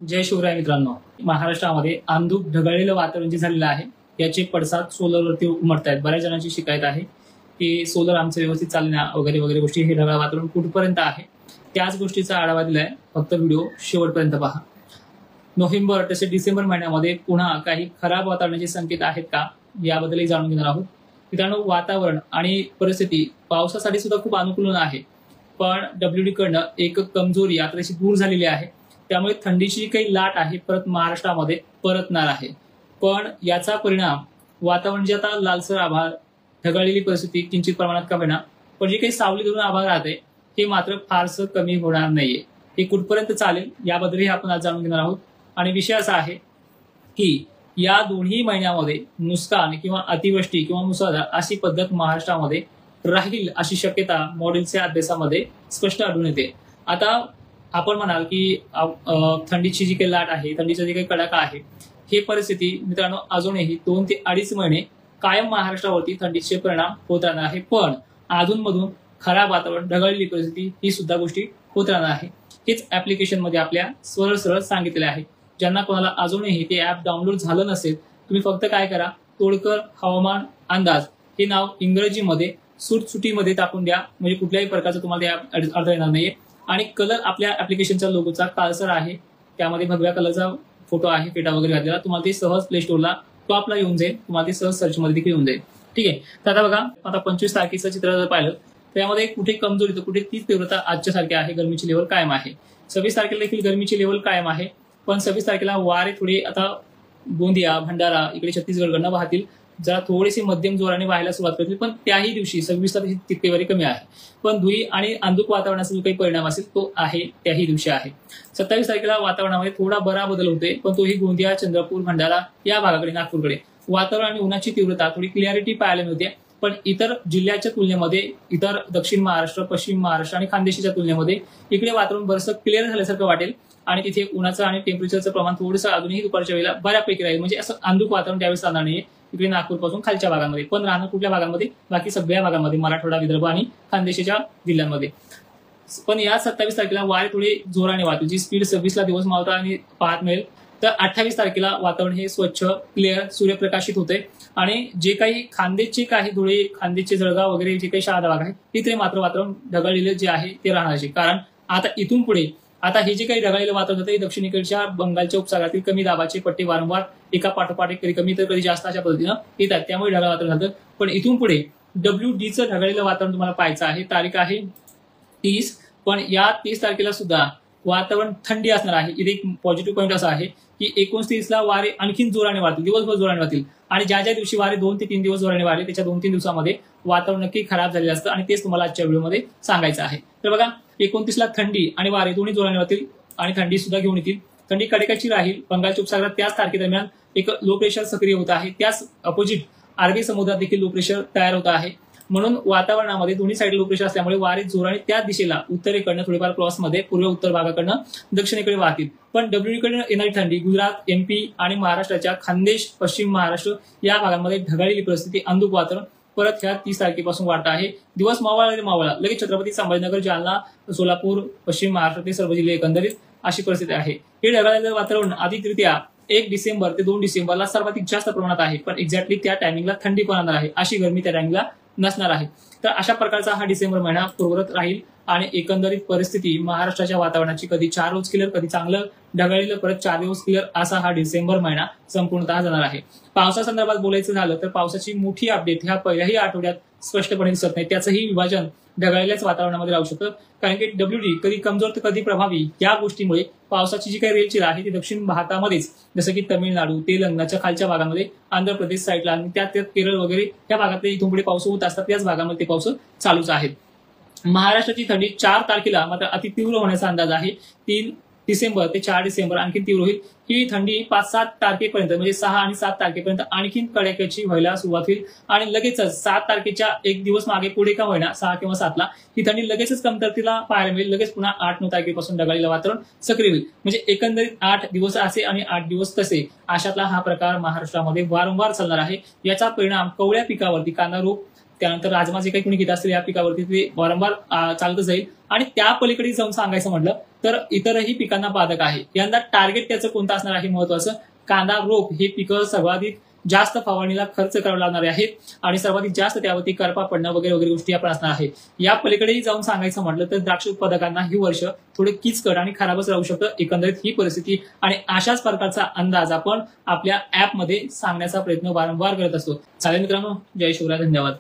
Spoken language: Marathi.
जय शिवराय मित्रांनो, महाराष्ट्रामध्ये अंधुक ढगाळलेलं वातावरण जे झालेलं आहे याचे पडसाद सोलरवरती उमटत आहेत. बऱ्याच जणांची शिकायत आहे की सोलर आमचं व्यवस्थित चालण्या वगैरे वगैरे गोष्टी, हे ढगाळ वातावरण कुठपर्यंत आहे त्याच गोष्टीचा आढावा दिलाय. फक्त व्हिडिओ शेवटपर्यंत पहा. नोव्हेंबर तसेच डिसेंबर महिन्यामध्ये पुन्हा काही खराब वातावरणाचे संकेत आहेत का याबद्दलही जाणून घेणार आहोत. मित्रांनो, वातावरण आणि परिस्थिती पावसासाठी सुद्धा खूप अनुकूल आहे, पण WD कडनं एक कमजोरी आता तशी दूर झालेली आहे. त्यामुळे थंडीची काही लाट आहे परत महाराष्ट्रामध्ये परतणार आहे. पण याचा परिणाम वातावरण जे आता लालसर आभाळ, ढगाळलेली परिस्थिती किंचित प्रमाणात कमी होणार, पण जे काही सावली धरून आभाळ राहते हे मात्र फारसं कमी होणार नाहीये. हे कुठपर्यंत चालेल याबद्दलही आपण आज जाणून घेणार आहोत. आणि विषय असा आहे की या दोन्ही महिन्यामध्ये नुकसान किंवा अतिवृष्टी किंवा मुसळधार अशी पद्धत महाराष्ट्रामध्ये राहील अशी शक्यता मॉडेलच्या अभ्यासामध्ये स्पष्ट आढळून येते. आता आपण म्हणाल की थंडीची जी काही लाट आहे, थंडीचा जी काही कडाका आहे, ही परिस्थिती मित्रांनो अजूनही 2 ते 2.5 महिने कायम महाराष्ट्रावरती थंडीचे परिणाम होत राहणार आहे. पण अधूनमधून खराब वातावरण, ढगाळलेली परिस्थिती ही सुद्धा गोष्टी होत राहणार आहे. हेच ऍप्लिकेशन मध्ये आपल्या सरळ सरळ सांगितलेले आहे. ज्यांना कोणाला अजूनही ते ऍप डाउनलोड झालं नसेल, तुम्ही फक्त काय करा, तोडकर हवामान अंदाज हे नाव इंग्रजीमध्ये सुटसुटीमध्ये टाकून द्या, म्हणजे कुठल्याही प्रकारचं तुम्हाला ते अर्थ येणार नाहीये. आणि कलर आपल्या ऍप्लिकेशनच्या लोगोचा काळसर आहे, त्यामध्ये भगव्या कलरचा फोटो आहे, पेटा वगैरे घातलेला. तुम्हाला ते सहज प्ले स्टोरला टॉपला येऊन जाईल, तुम्हाला ते सहज सर्च मध्ये देखील येऊन जाईल. ठीक आहे. तर आता बघा, आता 25 तारखेचं चित्र जर पाहिलं त्यामध्ये कुठे कमजोरी तर कुठे तीच तीव्रता आजच्या सारखी आहे. गरमीची लेवल कायम आहे. 26 तारखेला देखील गरमीची लेवल कायम आहे, पण 26 तारखेला वारे थोडे आता गोंदिया, भंडारा इकडे छत्तीसगडकडनं वाहतील, जरा थोडेसे मध्यम जोराने व्हायला सुरुवात करतील. पण त्याही दिवशी 26ला तितकेवारी कमी आहे. पण धुळी आणि अंधुक वातावरणाचा जो काही परिणाम असेल तो आहे त्याही दिवशी आहे. 27 तारखेला वातावरणामध्ये थोडा बरा बदल होते, पण तोही गोंदिया, चंद्रपूर, भंडारा या भागाकडे, नागपूरकडे वातावरण आणि उन्हाची तीव्रता थोडी क्लिअरिटी पाहायला मिळते. पण इतर जिल्ह्याच्या तुलनेमध्ये, इतर दक्षिण महाराष्ट्र, पश्चिम महाराष्ट्र आणि खानदेशीच्या तुलनेमध्ये इकडे वातावरण बरंचसं क्लिअर झाल्यासारखं वाटेल. आणि तिथे उन्हाचं आणि टेम्परेचरचं प्रमाण थोडंसं अजूनही दुपारच्या वेळेला बऱ्यापैकी राहील. म्हणजे असं अंधुक वातावरण त्यावेळेस राहणार नाहीये इकडे नागपूरपासून खालच्या भागांमध्ये. पण राहणार कुठल्या भागांमध्ये? बाकी सगळ्या भागांमध्ये, मराठवाडा, विदर्भ आणि खानदेशीच्या जिल्ह्यांमध्ये. पण या 27 तारखेला वारे थोडे जोराने वाहतील, जी स्पीड 26ला दिवस मावता आणि पाहत मिळेल. तर 28 तारखेला वातावरण हे स्वच्छ, क्लिअर, सूर्यप्रकाशित होते. आणि जे काही खानदेशचे काही धुळे, खानदेशचे जळगाव वगैरे जे काही शहादा भाग आहे तिथे मात्र वातावरण ढगाळलेले जे आहे ते राहणार आहे. कारण आता इथून पुढे आता हे जे काही ढगाळलेलं वातावरण होतं, दक्षिणेकडच्या बंगालच्या उपसागरातील कमी दाबाचे पट्टे वारंवार एका पाठोपाठ कधी कमी तर कधी जास्त अशा पद्धतीनं येतात, त्यामुळे ढगाळ वातावरण झालं. पण इथून पुढे WDचं ढगाळलेलं वातावरण तुम्हाला पाहायचं आहे. तारीख आहे 30. पण या 30 तारखेला सुद्धा वातावरण थंडी असणार आहे. इथे एक पॉझिटिव्ह पॉईंट असा आहे की 29ला वारे आणखीन जोराने वाहतील, दिवसभर जोराने वाहतील. आणि ज्या ज्या दिवशी वारे 2 ते 3 दिवस जोराने वाहले त्याच्या 2-3 दिवसामध्ये वातावरण नक्की खराब झालेलं असतं. आणि तेच तुम्हाला आजच्या व्हिडिओमध्ये सांगायचं आहे. तर बघा, 29ला थंडी आणि वारे दोन्ही जोराने वाहतील आणि थंडी सुद्धा घेऊन येतील. थंडी कडेकाची राहील. बंगालच्या उपसागरात त्याच तारखेदरम्यान एक लो प्रेशर सक्रिय होत आहे. त्याच अपोजिट अरबी समुद्रात देखील लो प्रेशर तयार होत आहे. म्हणून वातावरणामध्ये दोन्ही साईड लो प्रेशर असल्यामुळे वारे जोराने त्याच दिशेला उत्तरेकडनं थोडीफार क्रॉसमध्ये पूर्व उत्तर भागाकडनं दक्षिणेकडे वाहतील. पण WD कडे येणारी थंडी गुजरात, MP आणि महाराष्ट्राच्या खानदेश, पश्चिम महाराष्ट्र या भागांमध्ये ढगाळलेली परिस्थिती, अंधुक वातावरण परत ह्या 30 तारखेपासून वाढत आहे. दिवस मावळा लगेच छत्रपती संभाजीनगर, जालना, सोलापूर, पश्चिम महाराष्ट्र ते सर्व जिल्हे एकंदरीत अशी परिस्थिती आहे. हे ढगाळलेलं वातावरण अधिकरित्या 1 डिसेंबर ते 2 डिसेंबरला सर्वाधिक जास्त प्रमाणात आहे. पण एक्झॅक्टली त्या टायमिंगला थंडी पडणार आहे, अशी गरमी त्या टायमिंगला नसणार आहे. तर अशा प्रकारचा हा डिसेंबर महिना पूर्वरत राहील. आणि एकंदरीत परिस्थिती महाराष्ट्राच्या वातावरणाची कधी 4 रोज क्लिअर, कधी चांगलं ढगाळलेलं, परत 4 दिवस क्लिअर असा हा डिसेंबर महिना संपूर्णतः जाणार आहे. पावसासंदर्भात बोलायचं झालं तर पावसाची मोठी अपडेट ह्या पहिल्याही आठवड्यात स्पष्टपणे दिसत नाही. त्याचंही विभाजन ढगाळलेल्याच वातावरणामध्ये राहू शकतं. कारण की WD कधी कमजोर तर कधी प्रभावी या गोष्टीमुळे पावसाची जी काही रेलचेल आहे ती दक्षिण भारतामध्येच, जसं की तमिळनाडू, तेलंगणाच्या खालच्या भागामध्ये, आंध्र प्रदेश साईडला आणि त्यात केरळ वगैरे या भागातले इथून पुढे पाऊस होत असतात. त्याच भागामध्ये ते पाऊस चालूच आहेत. महाराष्ट्राची थंडी 4 तारखेला मात्र अतितीव्र होण्याचा अंदाज आहे. 3 डिसेंबर ते 4 डिसेंबर आणखी तीव्र होईल. ही थंडी 5-7 तारखेपर्यंत, म्हणजे 6 आणि 7 तारखेपर्यंत आणखीन कडाक्याची व्हायला सुरुवात होईल. आणि लगेचच 7 तारखेच्या एक दिवस मागे पुढे का होईना, 6 किंवा 7ला ही थंडी लगेचच कमतरतेला पाहायला मिळेल. लगेच पुन्हा 8-9 तारखेपासून ढगाळलेलं वातावरण सक्रिय होईल. म्हणजे एकंदरीत 8 दिवस असे आणि 8 दिवस तसे अशातला हा प्रकार महाराष्ट्रामध्ये वारंवार चालणार आहे. याचा परिणाम कवळ्या पिकावरती, कांदा रोप, त्यानंतर राजमा जे काही कोणी घेत असतील या पिकावरती ते वारंवार चालत जाईल. आणि त्या पलीकडे जाऊन सांगायचं म्हटलं तर इतरही पिकांना बाधक आहे. यंदा टार्गेट त्याचं कोणतं असणार आहे महत्वाचं, कांदा रोप हे पिकं सर्वाधिक जास्त फवारणीला खर्च करावे लागणारे आहेत आणि सर्वाधिक जास्त त्यावरती करपा पडणं वगैरे वगैरे गोष्टी आपण असणार आहेत. या पलीकडेही जाऊन सांगायचं म्हटलं तर द्राक्ष उत्पादकांना ही वर्ष थोडे किचकट आणि खराबच राहू शकतं. एकंदरीत ही परिस्थिती आणि अशाच प्रकारचा अंदाज आपण आपल्या ऍपमध्ये सांगण्याचा प्रयत्न वारंवार करत असतो. चालेल मित्रांनो, जय शिवराय, धन्यवाद.